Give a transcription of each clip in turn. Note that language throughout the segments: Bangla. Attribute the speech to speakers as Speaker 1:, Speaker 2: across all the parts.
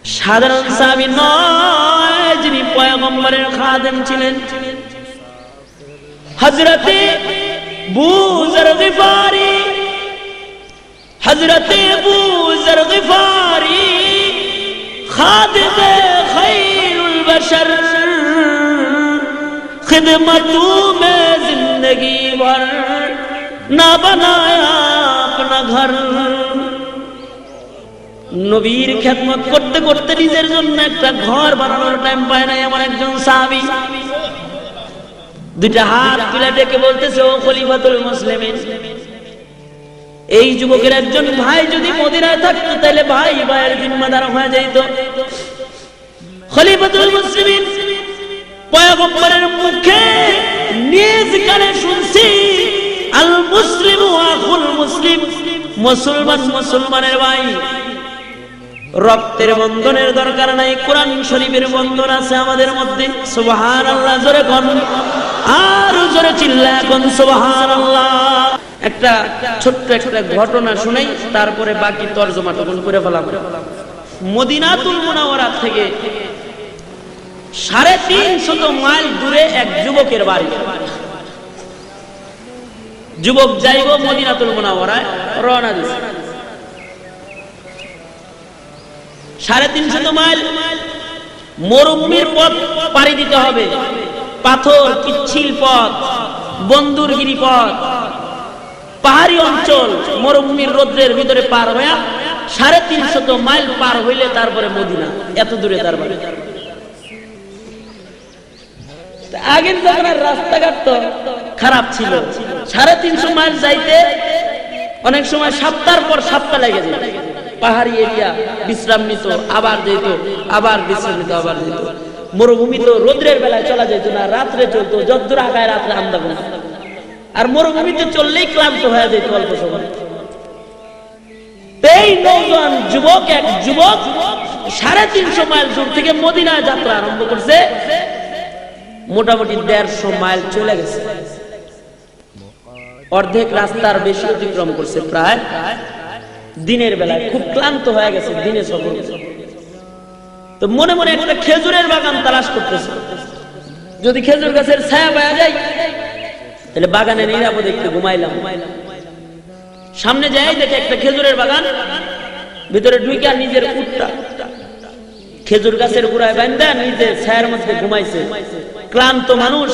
Speaker 1: সাধারণ সাহাবী নয়, যিনি পয়গম্বরের খাদেম ছিলেন। হযরতে আবু যর গিফারি, হযরতে আবু যর গিফারি খাদিমে খায়রুল বশর, खिदमतू में जिंदगी भर ना बनाया अपना घर। নবীর খেদমত করতে করতে নিজের জন্য একটা ঘর বানানোর টাইম পায় নাই এমন একজন সাহাবী। দুইটা হাত তুলে ডেকে বলতেছে, ও খলিফাতুল মুসলিমিন, এই যুবকের একজন ভাই যদি মদিনায় থাকতো তাহলে ভাই ভাইয়ের জিম্মাদার হয়ে যেত। খলিফাতুল মুসলিমিন পয়গম্বরের মুখে নিজ কানে শুনছি, আল মুসলিমু আখুল মুসলিম, মুসলমান মুসলমানের ভাই। রক্তের বন্ধনের দরকার নাই, কোরআন শরীফের বন্ধন আছে আমাদের মধ্যে। সুবহানাল্লাহ জোরে কোন, আর জোরে চিল্লা কোন সুবহানাল্লাহ। একটা ছোট্ট একটা ঘটনা শুনাই, তারপরে বাকি তরজমাটুকুন করে ফেলাম। মদিনাতুল মুনাওয়ারা থেকে 350 মাইল দূরে এক যুবকের বাড়ি। যুবক যাইব মদিনাতুল মুনাওয়ারায়, রওনা দিছে। 350 মাইল মরুভূমির পথ পাড়ি দিতে হবে, পাথর পিচ্ছিল পথ, বন্দুরগিরি পথ, পাহাড়ি অঞ্চল, মরুভূমির রোদ্রের ভিতরে পার হয়ে 350 মাইল পার হইলে তারপরে মদিনা। এত দূরে তার বাড়ি। আগের জায়গার রাস্তাঘাট তো খারাপ ছিল, 350 মাইল যাইতে অনেক সময় সপ্তাহের পর সপ্তাহ লেগে যেত। পাহাড়ি এরিয়া, বিশ্রাম নিত, আবার যেত, আবার বিশ্রাম নিত, আবার যেত। মরুভূমি তো রোদ্রের বেলায় চলা যেত না, রাত্রে চলতো, যদ্দূর আগায় রাত্রে আন্দাবন। আর মরুভূমিতে চললেই ক্লান্ত হয়ে যেত অল্প সময়। এই নওজোয়ান যুবক, এক যুবক 350 মাইল দূর থেকে মদিনায় যাত্রা আরম্ভ করছে। মোটামুটি 150 মাইল চলে গেছে, অর্ধেক রাস্তার বেশি অতিক্রম করছে। প্রায় দিনের বেলায় খুব ক্লান্ত হয়ে গেছে, দিনে সফর করছে। তো মনে মনে একটা খেজুরের বাগান তালাশ করতেছে, যদি খেজুর গাছের ছায়া পাওয়া যায় তাহলে বাগানে নিরাপদে একটু ঘুমাইলাম। সামনে যাই দেখে একটা খেজুরের বাগান, ভিতরে ঢুকে নিজের উটটা খেজুর গাছের গোড়ায় বাঁধা নিজের ছায়ার মধ্যে ঘুমাইছে। ক্লান্ত মানুষ,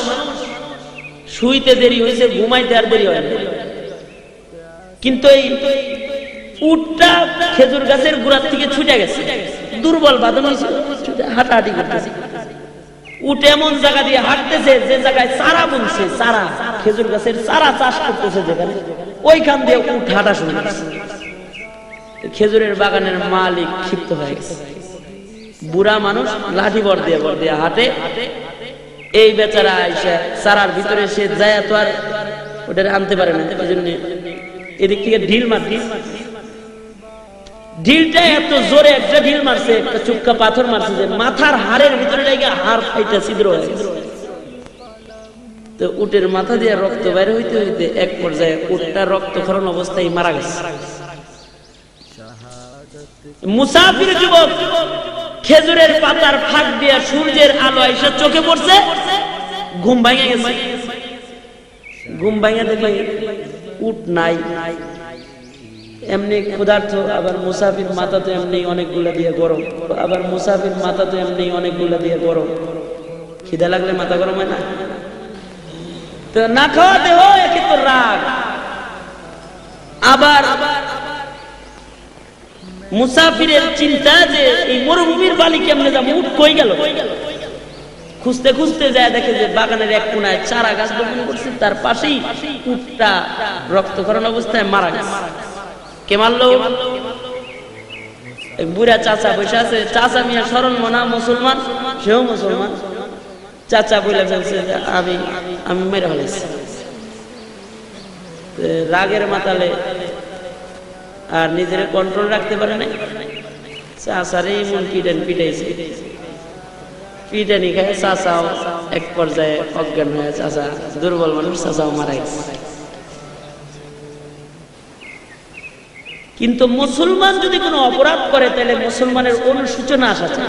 Speaker 1: শুইতে দেরি হয়েছে, ঘুমাইতে আর দেরি হয় না। কিন্তু এই উটটা খেজুর গাছের গোড়ার থেকে ছুটে গেছে, দুর্বল বাদন হয়েছে, হাঁটাহাঁটি করতেছে। উট এমন জায়গা দিয়ে হাঁটতেছে যে জায়গায় চারা বুনছে, চারা খেজুর গাছের চারা চাষ করতেছে যেখানে, ওইখান দিয়ে উট হাঁটা শুরু করেছে। খেজুরের বাগানের মালিক ক্ষিপ্ত হয়ে গেছে। বুড়া মানুষ লাঠি বর দিয়ে হাঁটে। এই বেচারা আইসা চারার ভিতরে সে যায় তো আর ওটা আনতে পারে না, এই জন্য এদিক থেকে ঢিল মারছে। ঢিলটা এত জোরে একটা ঢিল মারছে, একটা চুক্কা পাথর মারছে যে মাথার হাড়ের ভিতরে লেগে হাড় ফাইটা ছিদ্র হয়ে গেছে। তো উটের মাথা দিয়ে রক্ত বাইরে হইতে হইতে এক পর্যায়ে উটটা রক্তক্ষরণ অবস্থায় মারা গেছে। মুসাফির যুবক খেজুরের পাতার ফাঁক দিয়ে সূর্যের আলো এসে চোখে পড়ছে, ঘুম ভাঙে গেছে। ঘুম ভাঙে দেখে উট নাই, এমনি ক্ষুধার্ত, আবার মুসাফির মাথা তো এমনি অনেকগুলা দিয়ে গরম, আবার মুসাফির মাথা তো এমনি অনেকগুলা দিয়ে গরম। খিদা লাগলে মাথা গরম হয় না? তো না খাওয়াতে হয় একে তো রাগ। আবার মুসাফিরের চিন্তা যে এই মরুভূমির বালি কেমনে যাবো, উট কই গেল। খুঁজতে খুঁজতে যায়, দেখে যে বাগানের এক কোনায় চারা গাছ বপন করছে, তার পাশেই উটটা রক্তক্ষরণ অবস্থায় মারা গেছে। কে মারলো? বুড়া চাচা বসে আছে। চাচা মিয়া শরণ মনা মুসলমান, সেও মুসলমান। চাচা বলে ফেলছে যে আমি মেরে ফেলেছি। রাগের মাতালে আর নিজের কন্ট্রোল রাখতে পারে নাই, চাচারে এমন পিটাইছে। পিটানি খায় চাচাও এক পর্যায়ে অজ্ঞান হয়ে, চাচা দুর্বল মানুষ, চাচাও মারা গেছে। কিন্তু মুসলমান যদি কোনো অপরাধ করে তাহলে মুসলমানের অনুশোচনা আসা চাই।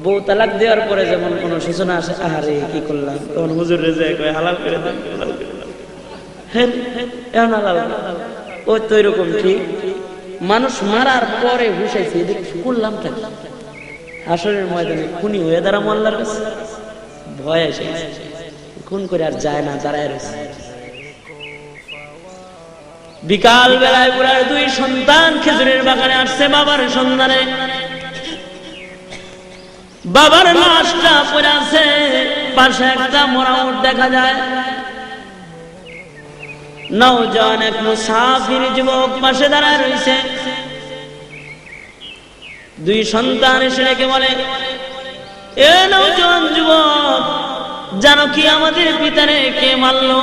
Speaker 1: বউ তালাক দেওয়ার পরে যেমন কোনো সূচনা আসে, আহারে কি করলাম, তখন হুজুর রেজে কয় হালাল করে দেন, হালাল করে দেন, হ্যাঁ এখন হালাল। ওই তো এরকম ঠিক মানুষ মারার পরে হুসাইছে করলাম থাকি হাসরের ময়দানে খুনি হয়ে দাঁড়া মোল্লার কাছে ভয় এসে খুন করে আর যায় না, দাঁড়ায় রয়েছে। বিকাল বেলায় বুড়ার দুই সন্তান খেজুরের বাগানে আসছে বাবার সন্ধানে। বাবার লাশটা পড়ে আছে, পাশে একটা মরা উট দেখা যায়। নওজোয়ান এক মুসাফির যুবক পাশে দাঁড়ায় রয়েছে। দুই সন্তান এসে রেখে বলে, এ নওজোয়ান যুবক, জানো কি আমাদের পিতারে কে মারলো?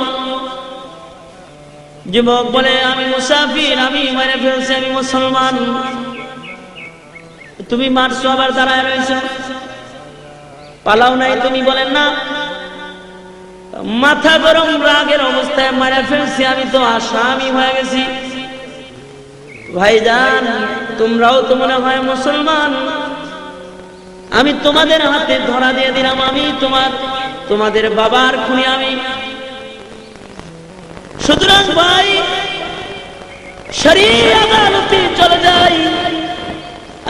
Speaker 1: যুবক বলে, আমি মুসাফির, আমি মেরে ফেলছি, আমি মুসলমান। তুমি মারছো আবার দাঁড়ায় রয়েছ, পালাও নাই তুমি? বলেন না, মাথা গরম রাগের অবস্থায় মেরে ফেলছি, আমি তো আসামি হয়ে গেছি। ভাইজান, তোমরাও তো মনে হয় মুসলমান, আমি তোমাদের হাতে ধরা দিয়ে দিলাম, আমি তোমাদের বাবার খুনি আমি। সুতরাং ভাই, শরীর আদালতে চলে যাই,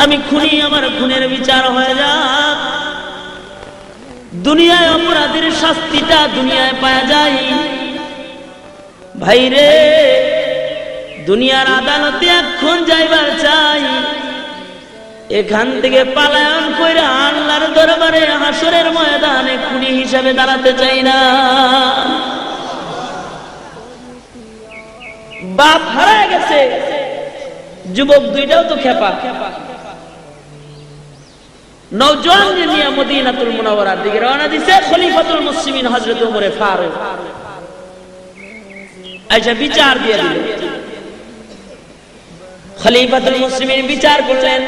Speaker 1: আমি খুনি, আমার খুনের বিচার হয়ে যাক। দুনিয়ায় অপরাধের শাস্তিটা দুনিয়ায় পাওয়া যায়। ভাই রে, দুনিয়ার আদালতে এখন যাইবার চাই, এখান থেকে পালায়ন কইরা আল্লাহর দরবারে হাসরের ময়দানে খুনি হিসাবে দাঁড়াতে চাই না। বাপ হারায় গেছে, যুবক দুইটাও তো খেপা। নওজোয়ান নিয়ে মদিনাতুল মুনাওয়ারার দিকে রওনা দিছে খলিফাতুল মুসলিমিন হযরত ওমর ফারুক। আয়েশা বিচার দিয়ে দিল। খলিফাতুল মুসলিমিন বিচার করলেন,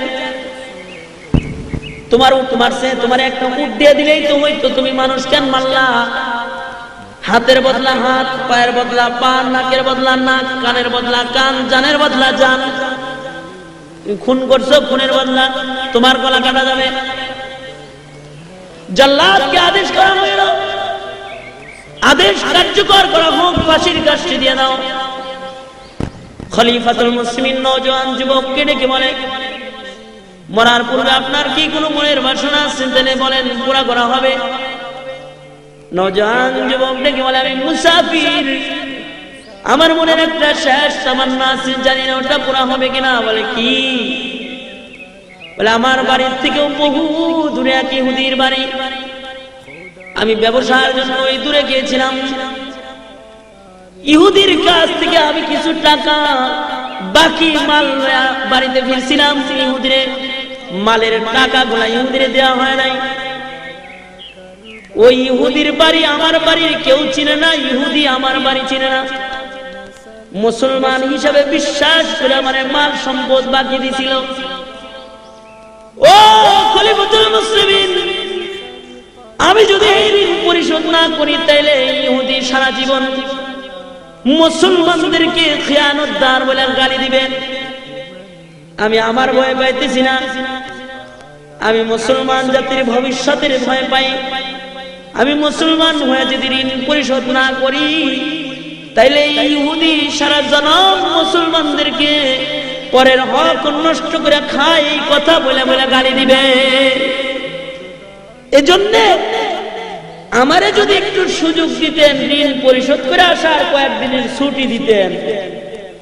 Speaker 1: তোমার উট মারছে, তোমার একটা উট দিয়ে দিলেই তো হইতো, তুমি মানুষ কেন মারলা? হাতের বদলা হাত, পায়ের বদলা পা, নাকের বদলা নাক, কানের বদলা কান, জানের বদলা জান। খুন করছো, খুনের বদলা তোমার গলা কাটা যাবে। জাল্লাদকে আদেশ করা হইল, আদেশ কার্যকর করা হোক, ফাঁসির কাষ্টি দিয়ে দাও। খলিফাতুল মুসলিমিন নওজোয়ান যুবককে ডেকে বলে, মরার পূর্বে আপনার কি কোনো মনের বাসনা আছে? তাহলে বলেন, পুরা করা হবে। নওজোয়ান যুবক ডেকে বলে, আমি মুসাফির, আমার মনের একটা শেষ তামান্না আছে, জানি না ওটা পুরা হবে কিনা। বলে, কি? বলে, আমার বাড়ির থেকেও বহু দূরে এক ইহুদির বাড়ি, আমি ব্যবসার জন্য ওই দূরে গিয়েছিলাম। ইহুদির কাছ থেকে আমি কিছু টাকা বাকি মাল বাড়িতে ফিরছিলাম, ইহুদির মালের টাকা গুলা ইহুদিরে দেওয়া হয় নাই। ওই ইহুদির বাড়ি আমার বাড়ির কেউ চিনে না, ইহুদি আমার বাড়ি চিনে না। মুসলমান হিসাবে বিশ্বাস করে আমার মাল সম্পদ বাকি দিছিল। ও খলিফাতুল মুসলিমিন, আমি যদি এই ঋণ পরিশোধ না করি তাইলে ইহুদি সারা জীবন মুসলমানদেরকে খিয়ানতদার বলে গালি দিবেন। আমি আমার ভয় পাইতেছি না, আমি মুসলমান জাতির ভবিষ্যতের ভয় পাই। আমি মুসলমান হয়ে যদি ঋণ পরিশোধ না করি তাইলে ইহুদি সারা জনম মুসলমানদেরকে পরের হক নষ্ট করে খায়, এই কথা বলে বলে গালি দিবে। এজন্য আমারে যদি একটু সুযোগ দিতেন, ঋণ পরিশোধ করে আসার কয়েকদিনের ছুটি দিতেন,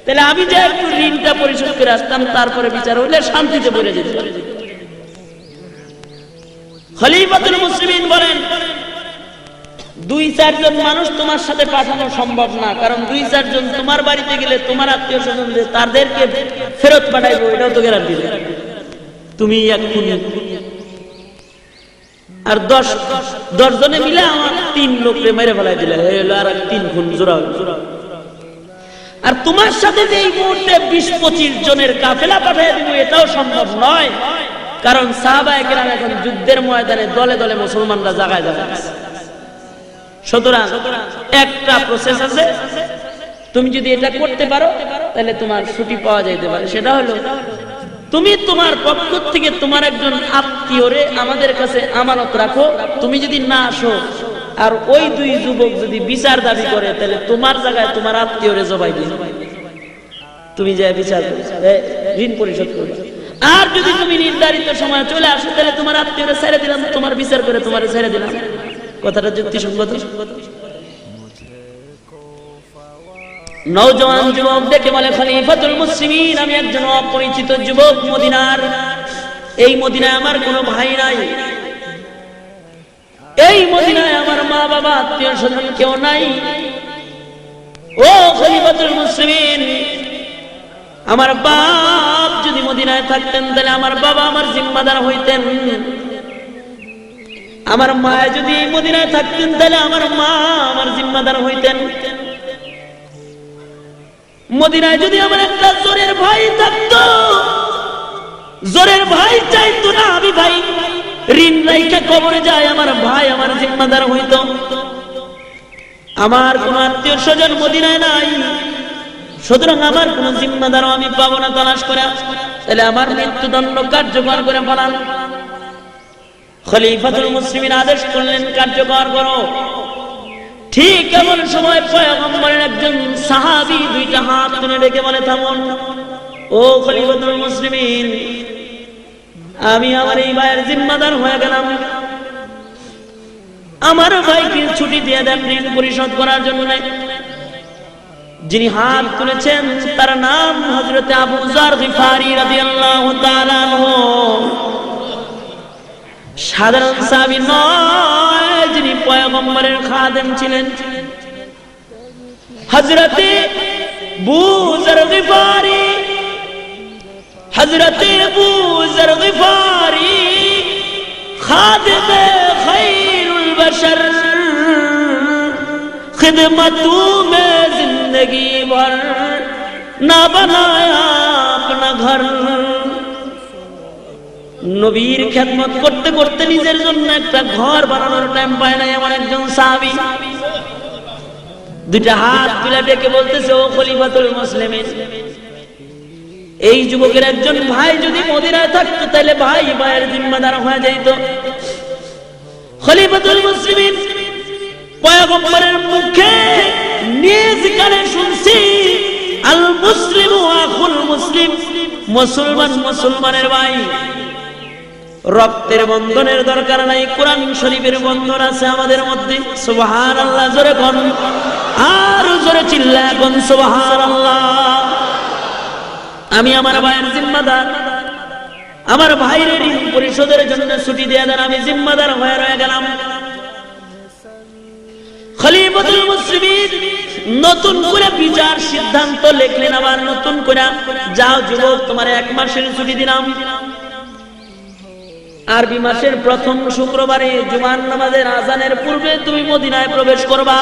Speaker 1: তাহলে আমি যে একটু ঋণটা পরিশোধ করে আসতাম, তারপরে বিচার হইলে শান্তিতে বলে যেত। খলিফাতুল মুসলিমিন বলেন, 2-4 জন মানুষ তোমার সাথে পাঠানো সম্ভব না, কারণ 2-4 জন তোমার বাড়িতে গেলে তোমার আত্মীয় স্বজন তাদেরকে ফেরত পাঠাইবো, এটাও তো গ্যারান্টি দেয়। তুমি এক খুনি, আর 10 জনে মিলে আমার 3 লোককে মেরে ফেলাই দিলে, আর 3 খুন জোড়া। আর তোমার সাথে যে এই মুহূর্তে 20-25 জনের কাফেলা পাঠিয়ে দিব, এটাও সম্ভব নয়, কারণ সাহাবায়ে কেরাম এখন যুদ্ধের ময়দানে দলে দলে মুসলমানরা জায়গায় জায়গায়। সুতরাং একটা প্রসেস আছে, তুমি যদি এটা করতে পারো তাহলে তোমার ছুটি পাওয়া যাইতে পারে। সেটা হলো তুমি তোমার পক্ষ থেকে তোমার একজন আত্মীয়রে আমাদের কাছে আমানত রাখো, তুমি যদি না আসো আর ওই দুই যুবক যদি বিচার দাবি করে তাহলে তোমার জায়গায় তোমার আত্মীয়রে জবাই দিন, তুমি যে বিচার ঋণ পরিশোধ করবে। আর যদি তুমি নির্ধারিত সময় চলে আসো তাহলে তোমার আত্মীয়রে ছেড়ে দিলাম, তোমার বিচার করে তোমার ছেড়ে দিলাম। কথাটা যুক্তিসঙ্গত। নওজোয়ান যুবক দেখে বলে খলিফাতুল মুসলিমিন, আমি একজন অপরিচিত যুবক মদিনার, এই মদিনায় আমার কোনো ভাই নাই, এই মদিনায় আমার মা বাবা আত্মীয় স্বজন কেউ নাই। ও খলিফাতুল মুসলিমিন, আমার বাপ যদি মদিনায় থাকতেন তাহলে আমার বাবা আমার জিম্মাদার হইতেন, আমার মা যদি মদিনায় থাকতেন তাহলে আমার মা আমার জিম্মাদার হইতেন। মদিনায় যদি আমার একটা জোরের ভাই থাকতো, জোরের ভাই চাইতো না আমি ভাই ঋণ রাইখা কবরে যায়, আমার ভাই আমার জিম্মাদার হইতো। আমার কোন আত্মীয় স্বজন মদিনায় নাই, সুতরাং আমার কোন জিম্মাদারও আমি পাবো না তালাশ করে, তাহলে আমার মৃত্যুদণ্ড কার্যকর করে ফেলান। খলিফাতুল মুসলিমিন আদেশ করলেন কার্যকর করো। ঠিক এমন সময় পয়গম্বরের একজন সাহাবী দুইটা হাত তুলে রেখে বলে থামুন, ও খলিফাতুল মুসলিমিন, আমি আমার এই ভাইয়ের জিম্মাদার হয়ে গেলাম, আমার ভাইকে ছুটি দিয়ে দেন ঋণ পরিশোধ করার জন্য। যিনি হাত তুলেছেন তার নাম হযরত আবু যার গিফারি রাদিয়াল্লাহু তাআলা আনহু, সাধারণ সাহাবী নয়, যিনি পয়গম্বরের খাদেম ছিলেন। হযরত আবু যার গিফারি, হযরত আবু যার গিফারি খাদেমে খায়রুল বশর, खिदमतों में जिंदगी भर ना बनाया अपना घर। নবীর খেদমত করতে করতে নিজের জন্য একটা ঘর বানানোর টাইম পায় না এমন একজন সাহাবী দুইটা হাত তুলে ডেকে বলতেছে, ও খলিফাতুল মুসলিমিন, এই যুবকের একজন ভাই যদি মদিনায় থাকতো তাহলে ভাই ভাইয়ের জিম্মাদার হয়ে যেত। খলিফাতুল মুসলিমিন পয়গম্বরের মুখে নিজ কানে শুনছি, আল মুসলিমু আখুল মুসলিম, মুসলমান মুসলমানের ভাই, রক্তের বন্ধনের দরকার নাই, কোরআন শরীফের বন্ধন আছে আমাদের মধ্যে। সুবহানাল্লাহ জোরে কোন, আর জোরে চিল্লায় কোন সুবহানাল্লাহ। আমি আমার ভাইয়ের জিম্মাদার, আমার ভাইয়ের ঋণ পরিশোধের জন্য ছুটি দিয়ে দেন, আমি জিম্মাদার হয়ে রয়ে গেলাম। খলিফাতুল মুসলিমিন নতুন করে বিচার সিদ্ধান্ত লিখলেন, আবার নতুন করে, যাও যুবক, তোমার 1 মাসের ছুটি দিলাম, আরবি মাসের প্রথম শুক্রবারে জুমার নামাজের আযানের পূর্বে তুমি মদিনায় প্রবেশ করবা।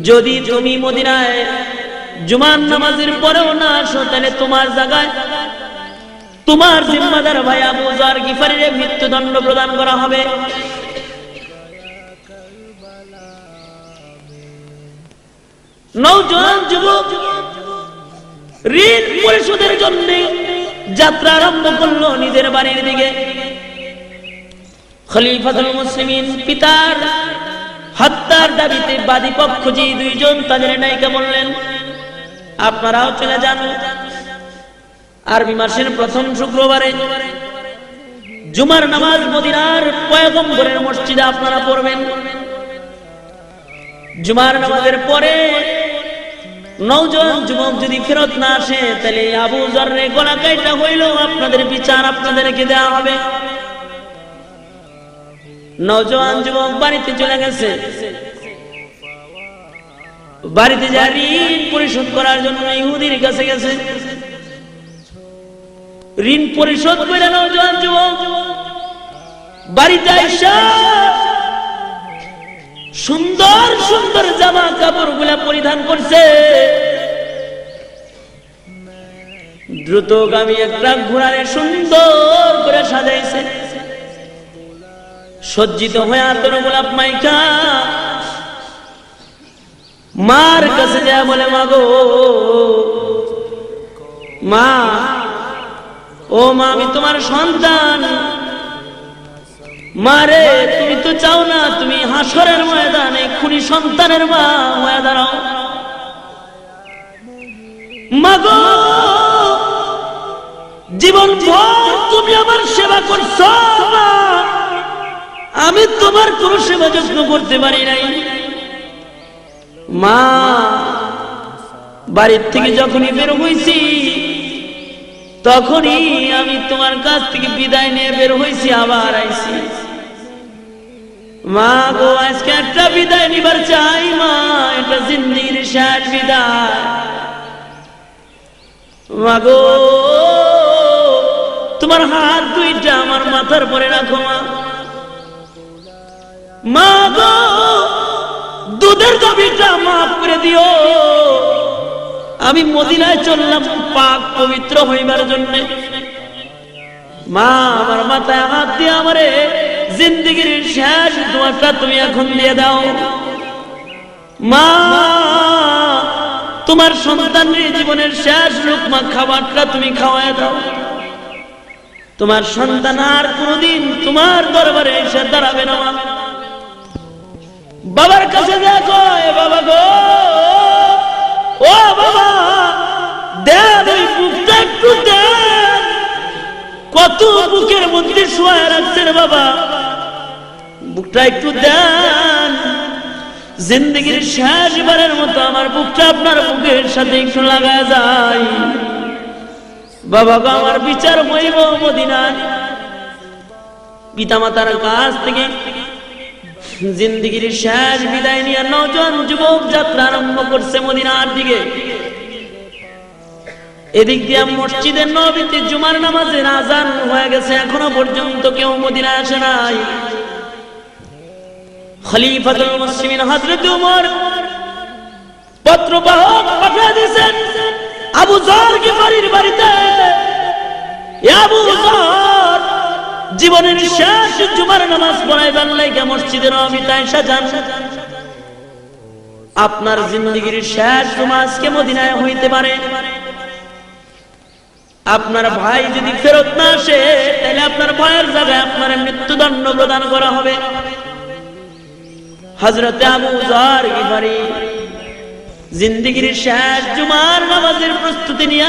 Speaker 1: যদি তুমি মদিনায় জুমার নামাজের পরেও না আসো তাহলে তোমার জায়গায় তোমার জিম্মাদার ভাই আবু যার গিফারির মৃত্যুদণ্ড প্রদান করা হবে। নওজোয়ান যুবক ঋণ পরিশোধের জন্য যাত্রা আরম্ভ করলো নিজের বাড়ির দিকে। খলিফাতুল মুসলিমিন পিতার হত্যার দাবিতে বাদী পক্ষ যে দুইজন, তাদের নায়িকা বললেন, আপনারাও চলে যান, আরবি মাসের প্রথম শুক্রবারে জুমার নামাজ মদিনার পয়গম্বরের মসজিদে আপনারা পড়বেন। জুমার নামাজের পরে নওজোয়ান যুবক যদি ফেরত না আসে তাহলে আবু যারের গলা কাটা হইল, আপনাদের বিচার আপনাদেরকে দেওয়া হবে। নওজোয়ান যুবক বাড়িতে চলে গেছে, বাড়িতে যা ঋণ পরিশোধ করার জন্য ইহুদির কাছে গেছে। ঋণ পরিশোধ করে নওজোয়ান যুবক বাড়িতে আইসা সুন্দর সুন্দর জামা কাপড় গুলা পরিধান করছে, দ্রুতগামী একটা ঘোড়ারে সুন্দর করে সাজাইছে, সজ্জিত হয়ে আতর গোলাপ মাইকা মার কাছে যা বলে, মা গো মা, ও মা, আমি তোমার সন্তান। মারে, তুমি তো চাও না তুমি হাসরের ময়দানে খুনি সন্তানের মা হয়ে দাঁড়াও। মা গো, জীবন ভর তুমি আমার সেবা করছো, আমি তোমার কোন সেবা যত্ন করতে পারি নাই। মা, বাড়ির থেকে যখনই বের হয়েছি তখনই আমি তোমার কাছ থেকে বিদায় নিয়ে বের হয়েছি, আবার আইছি। মা গো, আজকে একটা বিদায় নিবার চাই মা, এটা জিন্দিগির শেষ বিদায়। মা গো, তোমার হাত দুইটা আমার মাথার পরে রাখো মা। মা গো, দুধের গাভীটা মাফ করে দিও। আমি মদিনায় চললাম পাক পবিত্র হইবার জন্য। মা, আমার মাথায় হাত দিয়ে আমারে জিন্দেগির শেষ দোয়াটা তুমি এখন দিয়ে দাও। মা, তোমার সন্তানের জীবনের শেষ লুকমা খাবারটা তুমি খাওয়ায় দাও। তোমার সন্তান আর কোনদিন তোমার দরবারে এসে দাঁড়াবে না। বাবার কাছে দেখো, বাবা গো, ও বাবা, দেন ওই বুকটা একটু দেন। কত বুকের মধ্যে শোয়া রাখছেন বাবা, বুকটা একটু দেন। জিন্দগির শেষ বারের মতো আমার বুকটা আপনার বুকের সাথে একটু লাগায় যায়। বাবা গো, আমার বিচার হইব মদিনায়। পিতামাতার কাছ থেকে জিন্দগির শেষ বিদায় নিয়ে নওজোয়ান যুবক যাত্রা আরম্ভ করছে মদিনার দিকে। এদিক দিয়ে মসজিদের নববীতে জুমার নামাজের আজান হয়ে গেছে, এখনো পর্যন্ত কেউ মদিনায় আসে নাই। খলিফাতুল মুসলিমিন হযরত ওমর পত্রবাহক পাঠিয়ে দিয়েছেন আবু যর গিফারির বাড়িতে। আবু যর জীবনের শেষ জুমার নামাজ পড়াইবার লাইগা মসজিদে নববীতে আয়েশা যান। আপনার জিন্দেগির শেষ জুমা আজকে মদিনায় হইতে পারে। আপনার ভাই যদি ফেরত না আসে, তাহলে আপনার ভাইয়ের জায়গায় আপনার মৃত্যুদণ্ড প্রদান করা হবে। হযরত আবু যর গিফারি জিন্দেগির শেষ জুমার নামাজের প্রস্তুতি নিয়ে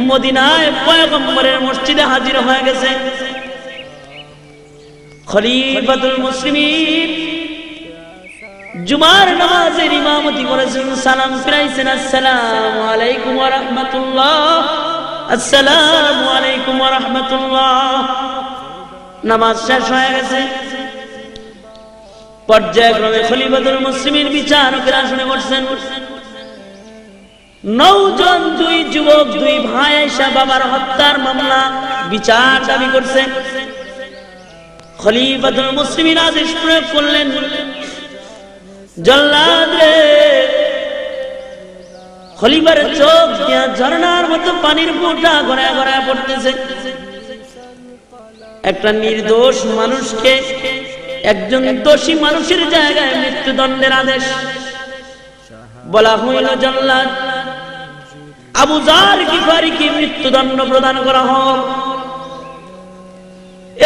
Speaker 1: মদিনায় পয়গম্বরের মসজিদে হাজির হয়ে গেছে। খলিফাতুল মুসলিমিন জুমার নামাজের ইমামতি করেছেন, সালাম ফিরাইছেন, আসসালামু আলাইকুম ওয়া রাহমাতুল্লাহ, আসসালামু আলাইকুম ওয়া রাহমাতুল্লাহ। নামাজ শেষ হয়ে গেছে। পর্যায়ক্রমে খলিফাতুল মুসলিমিন বিচারকের আসনে বসছেন। নওজোয়ান দুই যুবক, দুই ভাই আয়েশা বাবার হত্যার মামলা বিচার দাবি করছে। খলিফাতুল মুসলিমিন আদেশ প্রয়োগ করলেন, জল্লাদ রে! খলিফার চোখ দিয়ে ঝর্ণার মতো পানির ফোঁটা গড়ায় গড়ায় পড়তেছে। একটা নির্দোষ মানুষকে, একজন দোষী মানুষের জায়গায় মৃত্যুদণ্ডের আদেশ। বলা হইল, জল্লাদ আবু যর গিফারিকে মৃত্যুদণ্ড প্রদান করা হোক।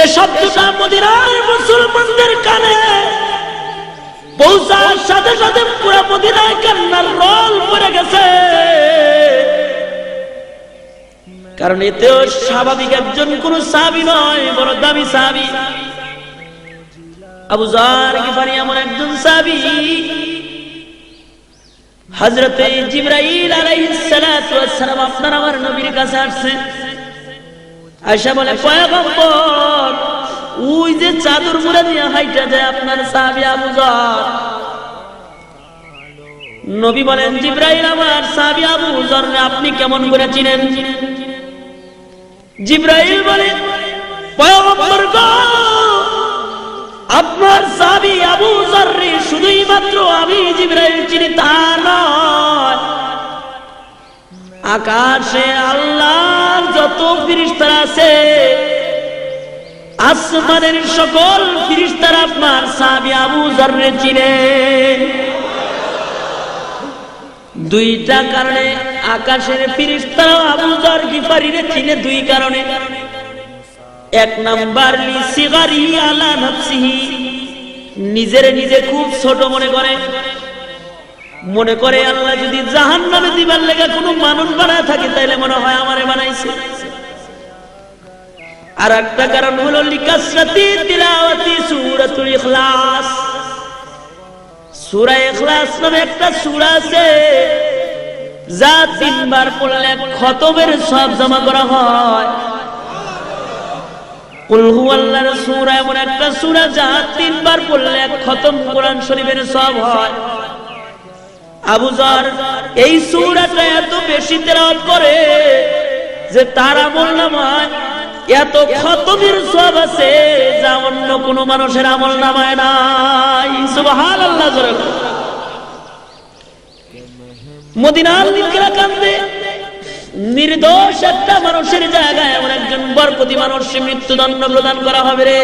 Speaker 1: এ শব্দটা মদিনার মুসলমানদের কানে পৌঁছার সাথে সাথে পুরো মদিনায় কান্নার রোল পড়ে গেছে। কারণ এতেও স্বাভাবিক একজন কোন সাহাবী নয়, বড় দামি সাহাবী। আবু যর গিফারি এমন একজন সাহাবী, হযরতে জিবরাইল আলাইহিস সালাতু ওয়াস সালাম আপনার আমার নবীর কাছে আসছে। আয়েশা বলে, পয়গম্বর, ওই যে চাদর মুড়া দিয়ে হাইটা যায় আপনার সাহাবী আবু যর। নবী বলেন, জিবরাইল আমার সাহাবী আবু যর আপনি কেমন করে চিনেন? জিবরাইল বলে, পয়গম্বর গো, আপনার সাহাবী আবু যর শুধুই মাত্র আমি জিবরাইল চিনি তা নয়, আকাশে আল্লাহর যত ফেরেশতা আছে, আসমানের সকল ফেরেশতারা আপনার সাহাবী আবু যর চিনে। দুইটা কারণে আকাশের ফেরেশতারা আবু যর গিফারীরে চিনে, দুই কারণে। এক নাম্বার লিসিগারি আলা নাফসিহি, নিজের নিজে খুব ছোট মনে করে আল্লাহ যদি জাহান্নামে দিবার লেগে কোনো মানুষ বানায় থাকে তাইলে মনে হয় আমারে বানাইছে। আর একটা কারণ হলো লিকাসরাতি তিলাওয়াতি সূরাতুল ইখলাস। সূরা ইখলাস নামে একটা সূরা আছে যা 3 বার পড়লে খতমের সওয়াব জমা করা হয়। কুল হুয়াল্লাহর সূরা এমন একটা সূরা যা 3 বার পড়লে খতম কোরআন শরীফের সওয়াব হয়। আবু যর এই সূরাটা এত বেশি তেলাওয়াত করে যে তার আমলনামায় এত খতমের সওয়াব আছে যা অন্য কোন মানুষের আমলনামায় নাই। সুবহানাল্লাহ। মদিনার লোকেরা কান্দে, নির্দোষ একটা মানুষের জায়গায় এমন একজন বরকতি মানুষকে মৃত্যুদণ্ড প্রদান করা হবে রে।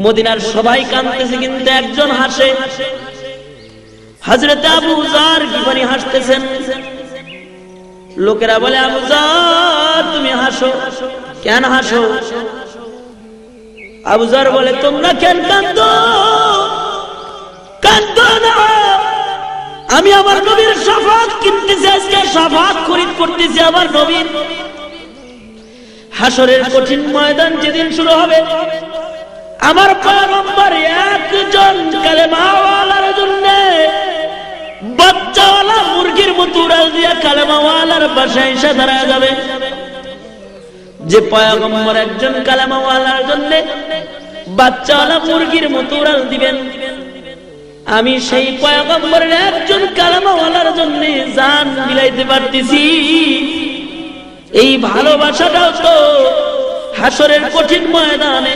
Speaker 1: মদিনার সবাই কাঁদতেছে কিন্তু একজন হাসে। হযরত আবু যর গিফারী হাসতেছেন। লোকেরা বলে, আবু যর তুমি হাসো, কেন হাসো? আবু যর বলে, তোমরা কেন কাঁদো? কাঁদো না, আমি আমার নবীর শাফাত কিনতেছি, আজকে শাফাত খরিদ করতেছি আমার নবীর। হাসরের কঠিন ময়দান যেদিন শুরু হবে, আমার পয়গম্বর একজন কালেমাওয়ালার জন্য বাচ্চাওয়ালা মুরগির মতো উড়াল দিয়া কালেমাওয়ালার বাসায় এসে দাঁড়ায় যাবে। যে পয়গম্বর একজন কালেমাওয়ালার জন্য বাচ্চাওয়ালা মুরগির মতো উড়াল দিবেন, আমি সেই পয়গম্বরের একজন কালেমাওয়ালার জন্য জান বিলাইতে পারতেছি। এই ভালোবাসাটাও তো হাসরের কঠিন ময়দানে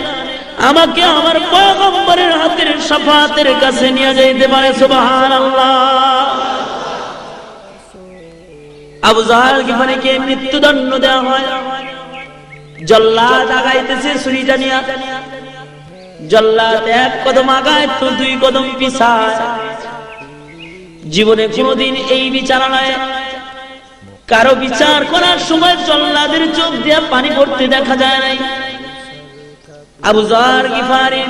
Speaker 1: আমাকে আমার পয়গম্বরের হাতের শাফাতের কাছে নিয়ে যাইতে পারে। সুবহানাল্লাহ। আবু যর গিফারীকে মৃত্যুদণ্ড দেওয়া হয়। জল্লাদ আগাইতেছে ছুরিটা নিয়ে। জল্লাদ এক কদম আগায় তো 2 কদম পিছায়। জীবনে কোনদিন এই বিচারণায় কারো বিচার করার সময় জল্লাদের চোখ দিয়ে পানি পড়তে দেখা যায় নাই। আবু যর গিফারী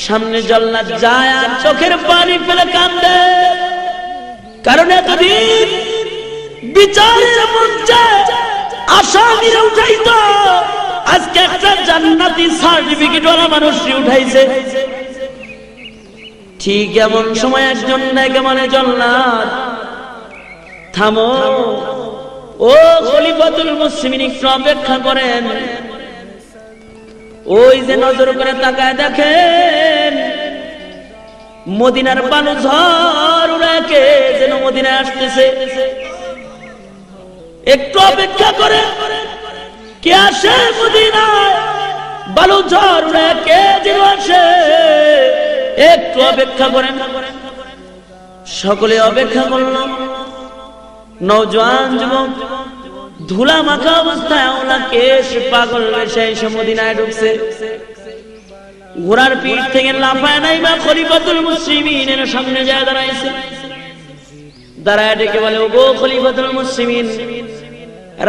Speaker 1: সামনে জল্লাদ যায় আর চোখের পানি ফেলে কাঁদে, কারণ এতদিন বিচারের মঞ্চে আসামিরা উঠাইতো, আজকে একটা জান্নাতি সার্টিফিকেট ওয়ালা মানুষই উঠাইছে। ঠিক এমন সময় একজন নায়িকা মানে জল্লাদ, থামো, ও খলিফাতুল মুসলিমিন একটু অপেক্ষা করেন। ওই যে নজর করে তাকায় দেখেন মদিনার বালু ঝড় উড়াকে যেন মদিনায় আসতেছে। একটু অপেক্ষা করে, কে আসে মদিনায়? বালু ঝড় উড়াকে যেন আসে, একটু অপেক্ষা করেন। সকলে অপেক্ষা করল। নওজোয়ান যুবক ধুলা মাখা অবস্থায় ওলা কেশ পাগল বেশে এসে মদিনায় ঢুকছে। ঘোড়ার পিঠ থেকে লাফায় নাই বা খলিফাতুল মুসলিমিনের সামনে যায় দাঁড়াইছে। দাঁড়ায় ডেকে বলে, ওগো খলিফাতুল মুসলিমিন,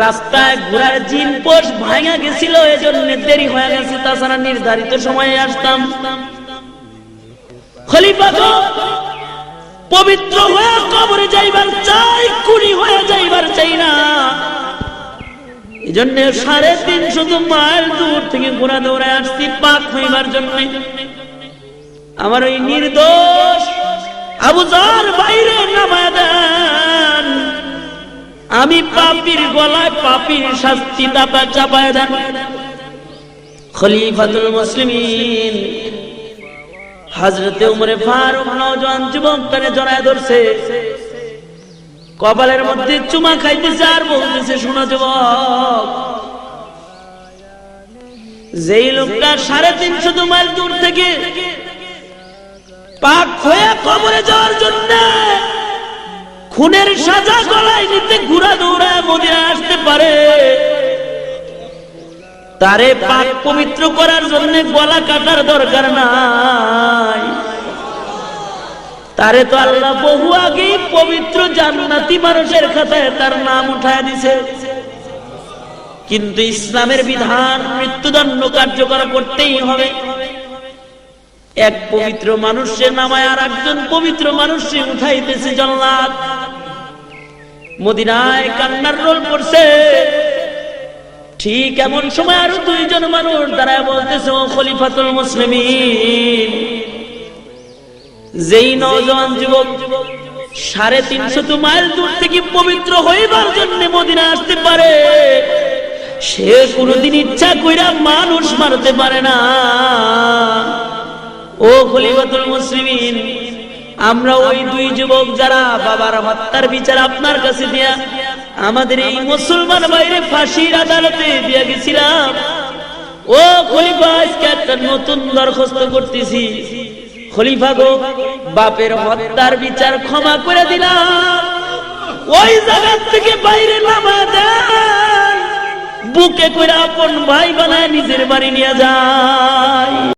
Speaker 1: রাস্তায় ঘোড়ার জিন পোষ ভাঙা গেছিল, এজন্য দেরি হয়ে গেছে, তাছাড়া নির্ধারিত সময়ে আসতাম। খলিফা তো পবিত্র হয়ে কবরে যাইবার চাই, কুড়ি হয়ে যাইবার চাই না, এজন্য 350 মাইল দূর থেকে ঘোড়া দৌড়ায় আসছি পাক হইবার জন্য। আমার ওই নির্দোষ আবু যর বাইরে নামায় দেন, আমি পাপীর গলায় পাপীর শাস্তি দাতা চাপায় দেন। খলিফাতুল মুসলিমিন হযরতে উমরে ফারুক নওজোয়ান যুবকটারে জড়ায় ধরছে, কপালের মধ্যে চুমা খাইতেছে আর বলতেছে, শোনো যুবক, যেই লোকটা 350 মাইল দূর থেকে পাক হয়ে কবরে যাওয়ার জন্য খুনের সাজা গলায় নিতে ঘোড়া দৌড়ায় মদিনায় আসতে পারে, তারে পাক পবিত্র করার জন্য গলা কাটার দরকার নাই। তারে তো আল্লাহ বহু আগেই পবিত্র জান্নাতি মানুষের খাতায় তার নাম উঠায় দিছে, কিন্তু ইসলামের বিধান মৃত্যুদণ্ড কার্যকর করতেই হবে। এক পবিত্র মানুষের নামায় আর একজন পবিত্র মানুষকে উঠাইতেছে জান্নাত। মদিনায় কান্নার রোল পড়ছে, ঠিক এমন সময় আরো দুইজন মানুষ দাঁড়ায় বলতেছে, ও খলিফাতুল মুসলিমিন, যেই নওজোয়ান যুবক 350 মাইল দূর থেকে পবিত্র হইবার জন্য মদিনা আসতে পারে, সে কোনদিন ইচ্ছা কইরা মানুষ মারতে পারে না। ও খলিফাতুল মুসলিমিন, আমরা ওই দুই যুবক যারা বাবার হত্যার বিচার আপনার কাছে দিয়া আমাদের এই মুসলমান ভাইরে ফাঁসির আদালতে দিয়া গেছিলাম, ও খলিফা আজকে একটা নতুন দরখাস্ত করতেছি, খলিফা গো, বাপের হত্যার বিচার ক্ষমা করে দিলাম, ওই জায়গা থেকে বাইরে নামা দেন, বুকে করে আপন ভাই বানায় নিজের বাড়ি নিয়ে যায়।